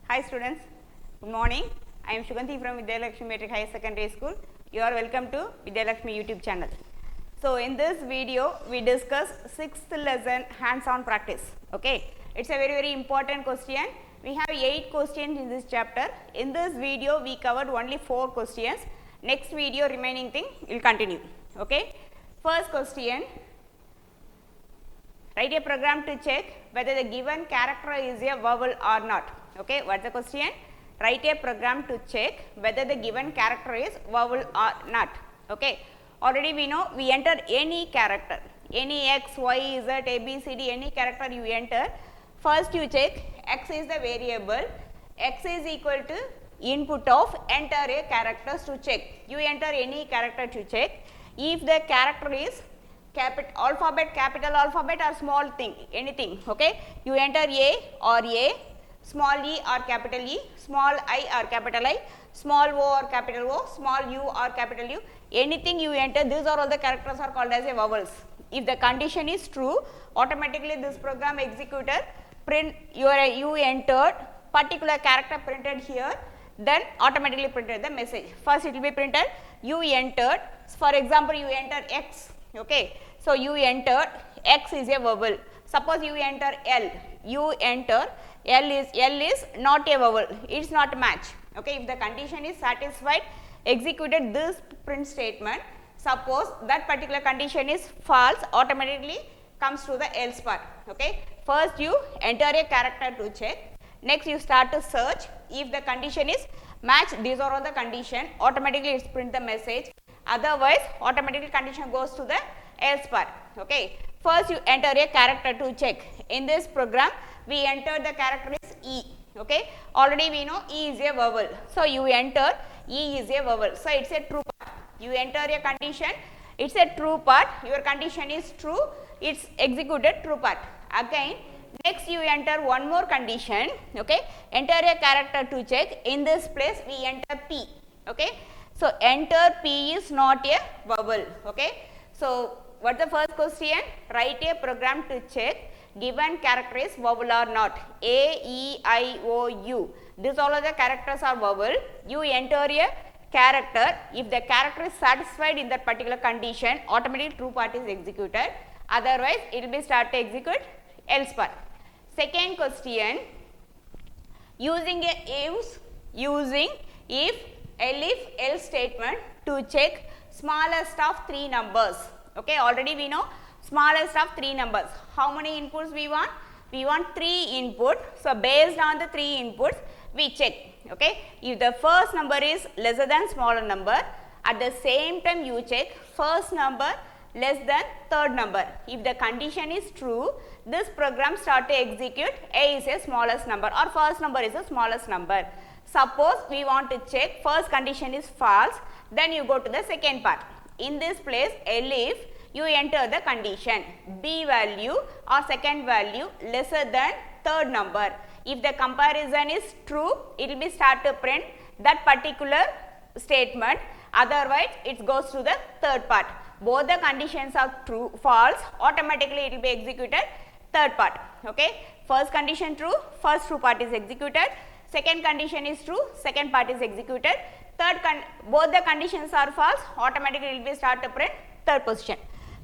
Hi students, good morning. I am Shuganti from Vidhyalakshmi Matriculation Higher Secondary School. You are welcome to Vidhyalakshmi YouTube channel. So in this video, we discuss 6th lesson hands-on practice. Okay, it's a very important question. We have 8 questions in this chapter. In this video, we covered only 4 questions. Next video, remaining thing will continue. Okay, first question. Write a program to check whether the given character is a vowel or not. Okay, what's the question? Write a program to check whether the given character is vowel or not. Okay, already we know we enter any character, any x, y, z, a, b, c, d, any character you enter. First you check x is the variable, x is equal to input of enter a characters to check. You enter any character to check. If the character is capital alphabet or small thing, anything, okay, you enter a or a, small e or capital E, small I or capital I, small o or capital O, small u or capital U, anything you enter, these are all the characters are called as a vowels. If the condition is true, automatically this program executor print you entered particular character printed here, then automatically printed the message. First it will be printed you entered, for example you enter x. Okay, so you entered x is a vowel. Suppose you enter L, you enter L is not a vowel, it is not match. Okay, if the condition is satisfied, executed this print statement. Suppose that particular condition is false, automatically comes to the else part. Okay, first you enter a character to check. Next you start to search. If the condition is match, these are all the condition, automatically it print the message. Otherwise, automatically condition goes to the else part. Okay, first you enter a character to check. In this program, we enter the character is E. Okay, already we know E is a vowel. So you enter E is a vowel. So it's a true part. You enter a condition, it's a true part. Your condition is true. It's executed true part. Again, next you enter one more condition. Okay, enter a character to check. In this place, we enter P. Okay. So, enter P is not a vowel. Okay. So, what is the first question? Write a program to check given character is vowel or not. A, E, I, O, U. These all of the characters are vowel. You enter a character. If the character is satisfied in that particular condition, automatically true part is executed. Otherwise, it will be start to execute else part. Second question, using if else statement to check smallest of 3 numbers. Okay, already we know smallest of 3 numbers. How many inputs we want? We want 3 input. So, based on the 3 inputs, we check. Okay, if the first number is lesser than smaller number, at the same time you check first number less than third number. If the condition is true, this program start to execute A is a smallest number or first number is the smallest number. Suppose we want to check first condition is false, then you go to the second part. In this place, if you enter the condition B value or second value lesser than third number. If the comparison is true, it will be start to print that particular statement. Otherwise, it goes to the third part. Both the conditions are true, false, automatically it will be executed third part. Okay, first condition true, first true part is executed. Second condition is true, second part is executed. Both the conditions are false, automatically it will be start to print third position.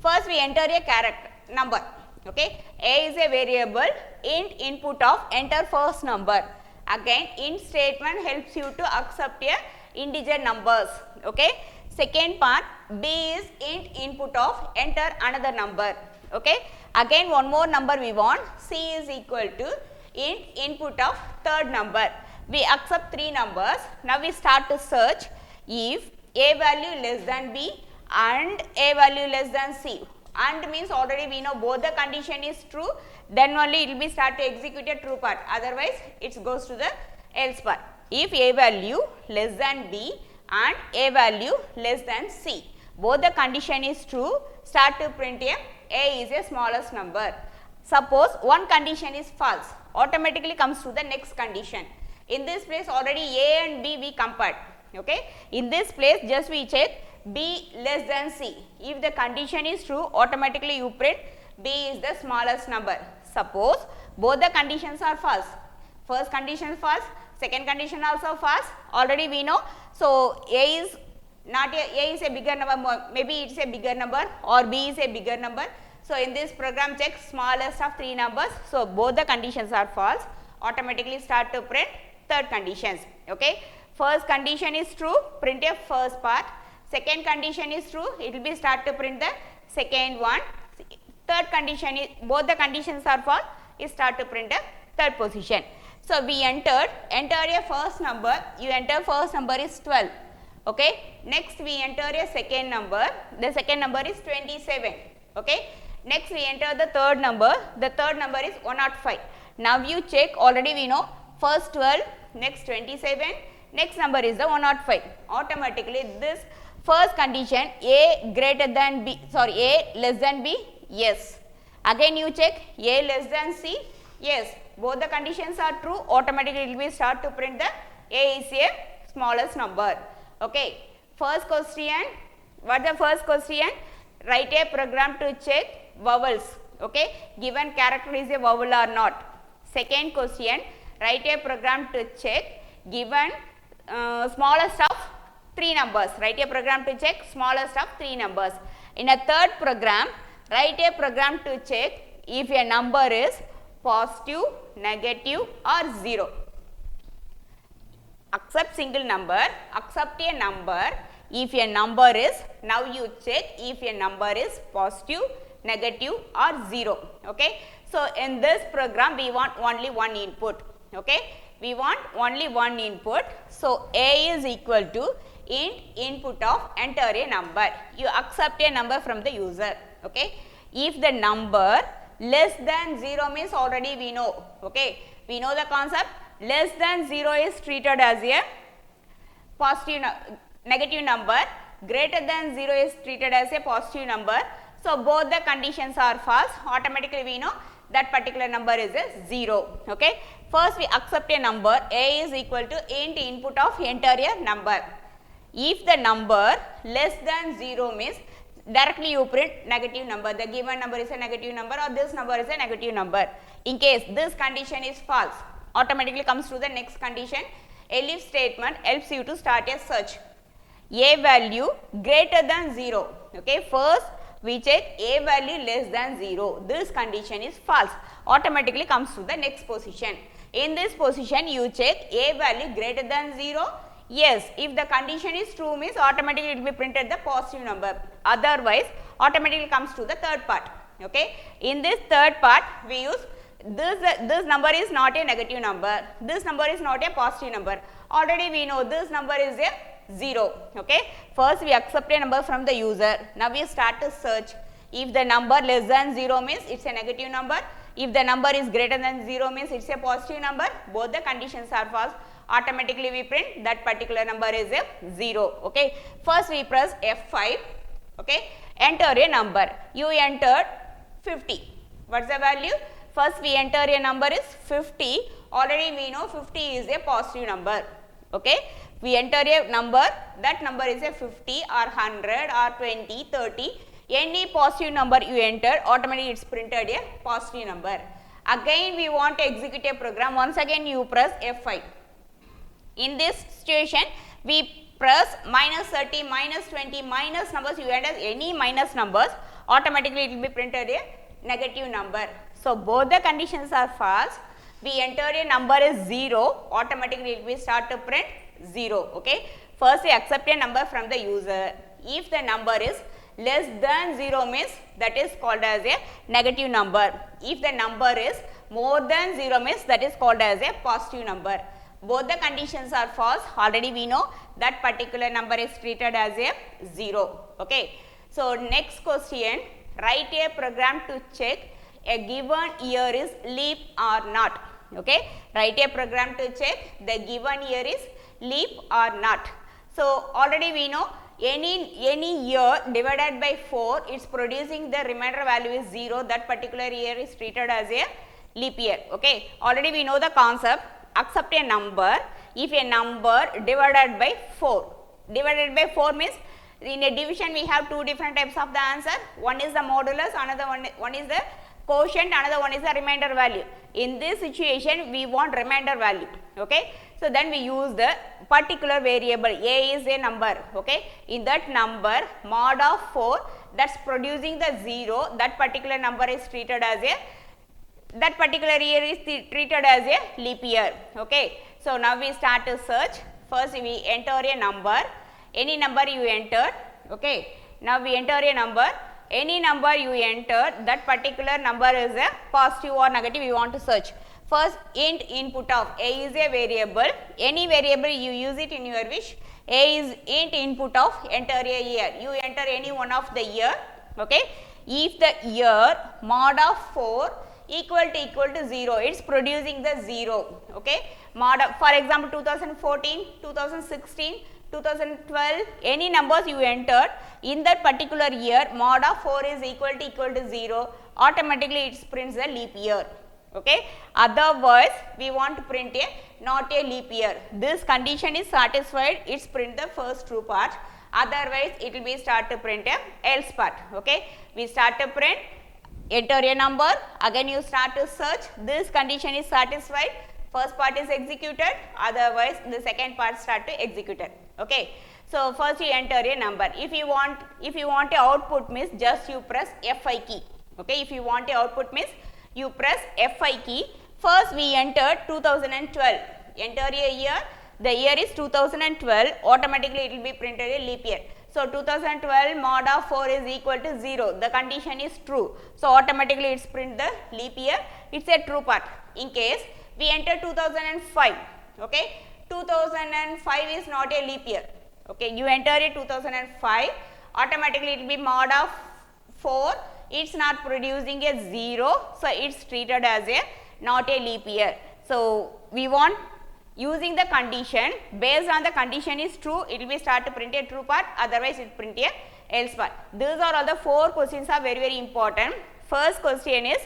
First we enter a character number. Okay, A is a variable, int input of enter first number. Again, int statement helps you to accept a integer numbers. Okay, second part B is int input of enter another number. Okay, again one more number we want, C is equal to int input of third number. We accept 3 numbers. Now we start to search if A value less than B and A value less than C. And means already we know both the condition is true, then only it will be start to execute a true part. Otherwise, it goes to the else part. If A value less than B and A value less than C, both the condition is true, start to print A is a smallest number. Suppose one condition is false, automatically comes to the next condition. In this place already A and B we compared. Okay, in this place just we check B less than C. If the condition is true, automatically you print B is the smallest number. Suppose both the conditions are false. First condition false, second condition also false, already we know. So, A is not A is a bigger number, maybe it is a bigger number or B is a bigger number. So, in this program check smallest of 3 numbers. So, both the conditions are false, automatically start to print third conditions. Okay. First condition is true, print a first part. Second condition is true, it will be start to print the second one. Third condition is, both the conditions are false, is start to print the third position. So, we enter a first number, you enter first number is 12. Okay. Next we enter a second number, the second number is 27. Okay. Next we enter the third number is 105. Now you check, already we know first 12, next 27, next number is the 105. Automatically this first condition A greater than B, sorry, A less than B, yes. Again you check A less than C, yes. Both the conditions are true, automatically it will start to print the A is a smallest number. Okay. First question, what is the first question? Write a program to check vowels. Okay. Given character is a vowel or not. Second question, write a program to check given smallest of 3 numbers. Write a program to check smallest of 3 numbers. In a third program, write a program to check if a number is positive, negative or 0. Accept single number, accept a number if a number is, now you check if a number is positive, negative or 0. Okay. So, in this program we want only one input. Okay. We want only one input. So, A is equal to input of enter a number. You accept a number from the user. Okay. If the number less than 0 means already we know. Okay. We know the concept. Less than 0 is treated as a positive negative number, greater than 0 is treated as a positive number. So, both the conditions are false, automatically we know that particular number is a 0. Okay. First we accept a number, A is equal to input of enter a number. If the number less than 0 means directly you print negative number, the given number is a negative number or this number is a negative number. In case this condition is false, automatically comes to the next condition. Elif statement helps you to start a search. A value greater than 0. Okay. First we check A value less than 0. This condition is false. Automatically comes to the next position. In this position you check A value greater than 0. Yes. If the condition is true means automatically it will be printed the positive number. Otherwise automatically comes to the third part. Okay. In this third part we use this number is not a negative number, this number is not a positive number. Already we know this number is a 0. Okay. First we accept a number from the user. Now we start to search. If the number less than 0 means it is a negative number. If the number is greater than 0 means it is a positive number. Both the conditions are false. Automatically we print that particular number is a 0. Okay. First we press F5. Okay. Enter a number. You entered 50. What is the value? First we enter a number is 50. Already we know 50 is a positive number. Okay. We enter a number, that number is a 50 or 100 or 20, 30. Any positive number you enter, automatically it is printed a positive number. Again we want to execute a program, once again you press F5. In this situation we press minus 30, minus 20, minus numbers, you enter any minus numbers, automatically it will be printed a negative number. So, both the conditions are false. We enter a number is 0, automatically it will start to print 0. Okay. First we accept a number from the user. If the number is less than 0 means that is called as a negative number. If the number is more than 0 means that is called as a positive number. Both the conditions are false, already we know that particular number is treated as a 0. Okay. So, next question, write a program to check a given year is leap or not. Okay. Write a program to check the given year is leap or not. So, already we know any year divided by 4, it is producing the remainder value is 0, that particular year is treated as a leap year. Okay. Already we know the concept, accept a number, if a number divided by 4, divided by 4 means in a division we have two different types of the answer, one is the modulus, another one is the quotient, another one is the remainder value. In this situation we want remainder value. Okay. So then we use the particular variable. A is a number, okay. In that number, mod of 4, that's producing the 0, that particular number is treated as a, that particular year is treated as a leap year, okay. So now we start to search. First we enter a number, any number you enter, okay. Now we enter a number, any number you enter, that particular number is a positive or negative, we want to search. First int input of A is a variable, any variable you use it in your wish. A is int input of enter a year, you enter any one of the year, okay. If the year mod of 4 equal to 0, it's producing the 0, okay. Mod of, for example 2014, 2016, 2012, any numbers you entered in that particular year, mod of 4 is equal to 0, automatically it prints a leap year, okay. Otherwise we want to print a not a leap year. This condition is satisfied, it's print the first true part, otherwise it will be start to print a else part, okay. We start to print, enter a number, again you start to search, this condition is satisfied, first part is executed, otherwise the second part start to executed, okay. So first you enter a number, if you want a output means just you press Fi key, okay. If you want a output means you press Fi key. First we entered 2012, enter a year, the year is 2012, automatically it will be printed a leap year. So 2012 mod of 4 is equal to 0, the condition is true, so automatically it's print the leap year, it's a true part. In case we enter 2005, okay, 2005 is not a leap year, okay, you enter it 2005, automatically it will be mod of 4, it's not producing a 0, so it's treated as a not a leap year. So we want using the condition, based on the condition is true, it will be start to print a true part, otherwise it print a else part. These are all the 4 questions are very important. First question is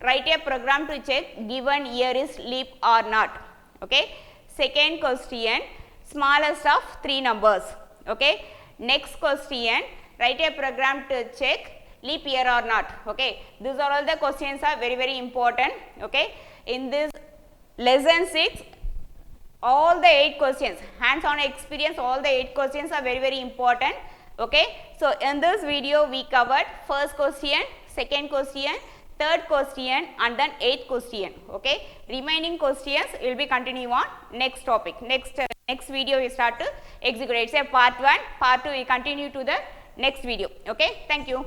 write a program to check given year is leap or not, okay. Second question, smallest of 3 numbers, okay. Next question, write a program to check leap year or not, okay. These are all the questions are very important, okay. In this lesson 6, all the 8 questions, hands on experience, all the 8 questions are very important, okay. So in this video we covered first question, second question, third question and then 8th question, okay. Remaining questions will be continue on next topic, next video we start to execute. It's a part 1, part 2 we continue to the next video, okay. Thank you.